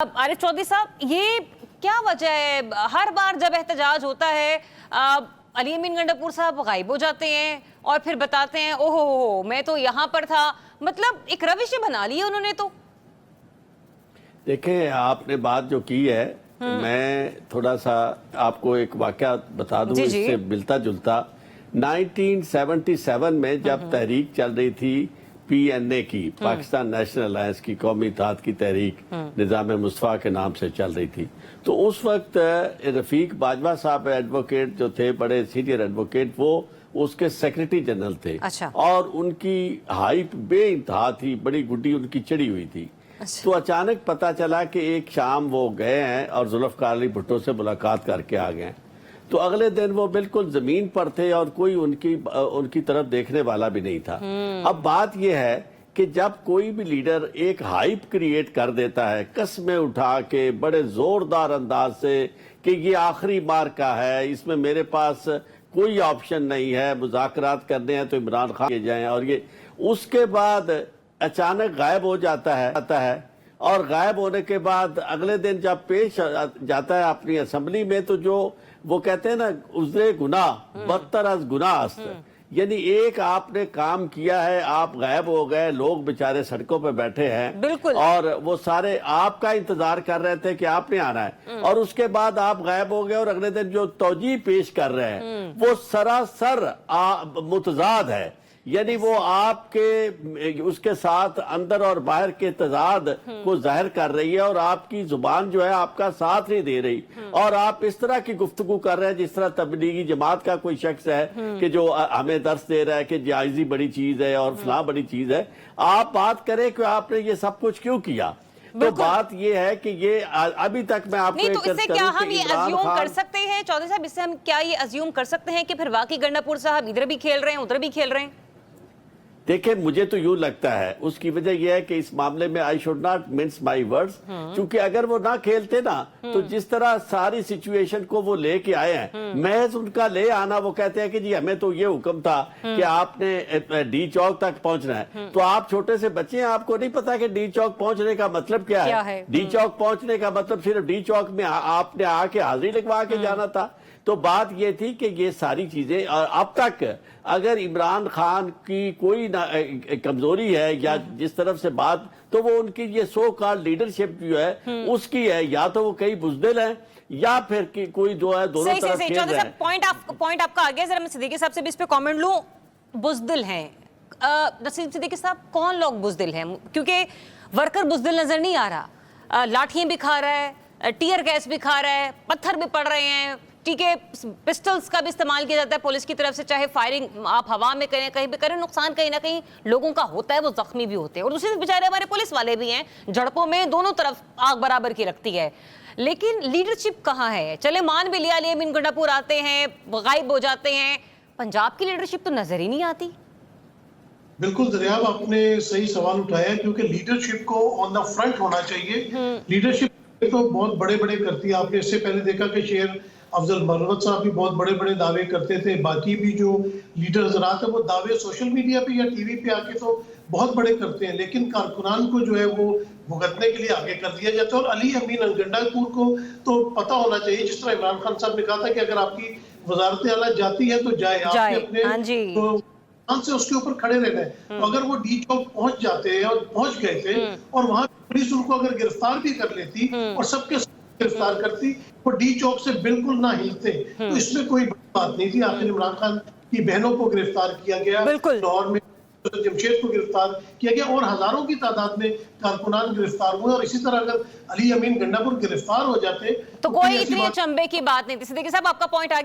आरिफ चौधरी साहब, ये क्या वजह है हर बार जब एहतजाज होता है अली अमीन गंडापुर साहब गायब हो जाते हैं और फिर बताते हैं ओहो मैं तो यहाँ पर था। मतलब एक रविश बना ली है उन्होंने। तो देखें, आपने बात जो की है, मैं थोड़ा सा आपको एक वाकया बता दूं इससे मिलता जुलता। 1977 में जब तहरीक चल रही थी PNA की, पाकिस्तान नेशनल अलायंस की, कौमी इत्तेहाद की तहरीक निज़ाम मुस्तफ़ा के नाम से चल रही थी, तो उस वक्त रफीक बाजवा साहब एडवोकेट जो थे, बड़े सीनियर एडवोकेट, वो उसके सेक्रेटरी जनरल थे। अच्छा। और उनकी हाइप बेइंतहा थी, बड़ी गुड्डी उनकी चढ़ी हुई थी। अच्छा। तो अचानक पता चला कि एक शाम वो गए हैं और जुल्फ़िकार अली भुट्टो से मुलाकात करके आ गए। तो अगले दिन वो बिल्कुल जमीन पर थे और कोई उनकी तरफ देखने वाला भी नहीं था। अब बात यह है कि जब कोई भी लीडर एक हाइप क्रिएट कर देता है, कस्में उठा के बड़े जोरदार अंदाज से कि ये आखिरी मार्का है, इसमें मेरे पास कोई ऑप्शन नहीं है, मुज़ाकरात करने हैं तो इमरान खान के जाएं, और ये उसके बाद अचानक गायब हो जाता है और गायब होने के बाद अगले दिन जब पेश जाता है अपनी असेंबली में, तो जो वो कहते हैं ना, उज़्रे गुनाह बदतर अज गुनाह, यानी एक आपने काम किया है, आप गायब हो गए, लोग बेचारे सड़कों पे बैठे हैं बिल्कुल, और वो सारे आपका इंतजार कर रहे थे कि आपने आना है, और उसके बाद आप गायब हो गए और अगले दिन जो तौजी पेश कर रहे हैं वो सरासर मुतजाद है। यानी वो आपके उसके साथ अंदर और बाहर के तजाद को जाहिर कर रही है, और आपकी जुबान जो है आपका साथ नहीं दे रही, और आप इस तरह की गुफ्तगू कर रहे हैं जिस तरह तबलीगी जमात का कोई शख्स है कि जो हमें दर्स दे रहा है कि जायजी बड़ी चीज है और फलां बड़ी चीज है। आप बात करें कि आपने ये सब कुछ क्यों किया। तो बात ये है कि ये अभी तक मैं आपको नहीं, तो इससे क्या हम ये अज्यूम कर सकते हैं चौधरी साहब, इससे हम क्या ये अज्यूम कर सकते हैं कि फिर वाकई गंडापुर साहब इधर भी खेल रहे हैं उधर भी खेल रहे हैं? देखिए, मुझे तो यूं लगता है, उसकी वजह यह है कि इस मामले में I should not mince my words, क्योंकि अगर वो ना खेलते ना, तो जिस तरह सारी सिचुएशन को वो लेके आए हैं, महज उनका ले आना, वो कहते हैं कि जी हमें तो ये हुक्म था कि आपने डी चौक तक पहुंचना है। तो आप छोटे से बच्चे हैं, आपको नहीं पता कि डी चौक पहुंचने का मतलब क्या है? डी चौक पहुंचने का मतलब सिर्फ डी चौक में आपने आके हाजिरी लिखवा के जाना था। तो बात ये थी कि ये सारी चीजें, और अब तक अगर इमरान खान की कोई कमजोरी है या जिस तरफ से बात, तो वो उनकी ये सो कॉल्ड लीडरशिप जो है उसकी है, या तो वो कई बुज़दिल है या फिर कि कोई जो है दोनों तरफ खेल रहे हैं। पॉइंट आपका आ गया। जरा मैं सिद्दीकी साहब से भी इस पे कमेंट लूं। बुज़दिल हैं नसीम सिद्दीकी साहब, कौन लोग बुज़दिल हैं? क्योंकि वर्कर बुज़दिल नजर नहीं आ रहा, लाठियां भी खा रहा है, टीयर गैस भी खा रहा है, पत्थर भी पड़ रहे हैं, ठीक है, पिस्टल्स का भी इस्तेमाल किया जाता है पुलिस की तरफ से, चाहे फायरिंग आप हवा में करें कहीं भी करें, नुकसान कहीं ना कहीं लोगों का होता है, वो जख्मी भी होते हैं, और दूसरे बेचारे हमारे पुलिस वाले भी हैं, झड़पों में दोनों तरफ आग बराबर की लगती है। लेकिन लीडरशिप कहाँ है? चले मान भी लिया अली अमीन गंडापुर आते हैं, गायब हो जाते हैं, पंजाब की लीडरशिप तो नजर ही नहीं आती। बिल्कुल दरियाब, आपने सही सवाल उठाया, क्योंकि लीडरशिप को ऑन द फ्रंट होना चाहिए। लीडरशिप तो बहुत बड़े बड़े करती है। आपने इससे पहले देखा कि शेर अफजल मरवत साहब भी बहुत बड़े बड़े दावे करते थे, बाकी भी जो लीडर हजरात है वो दावे सोशल मीडिया पे या टीवी पे आके तो बहुत बड़े करते हैं, लेकिन कारकुनान को जो है वो भुगतने के लिए आगे कर दिया जाता है। और अली अमीन गंडापुर को तो पता होना चाहिए, जिस तरह इमरान खान साहब ने कहा था कि अगर आपकी वजारत आला जाती है तो जाए, आपने अपने से उसके ऊपर खड़े रहना है। तो अगर वो डी चौक पहुंच जाते हैं और पहुंच गए थे, और वहां पुलिस उनको अगर गिरफ्तार भी कर लेती और सबके गिरफ्तार करती, वो डी चौक से बिल्कुल ना हिलते, तो इसमें कोई बात नहीं थी। आखिर इमरान खान की बहनों को गिरफ्तार किया गया, लाहौर में जमशेद को गिरफ्तार किया गया, और हजारों की तादाद में कारकुनान गिरफ्तार हुए। और इसी तरह अगर अली अमीन गंडापुर गिरफ्तार हो जाते तो कोई इतनी चंबे की बात नहीं थी। सिद्दीकी साहब, आपका पॉइंट आ गया।